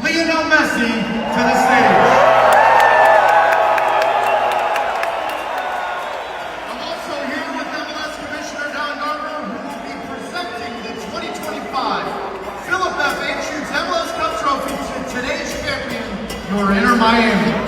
Lionel Messi to the stage. I'm also here with MLS Commissioner Don Garber, who will be presenting the 2025 Philip F. H. Hughes MLS Cup Trophy to today's champion, your Inter Miami.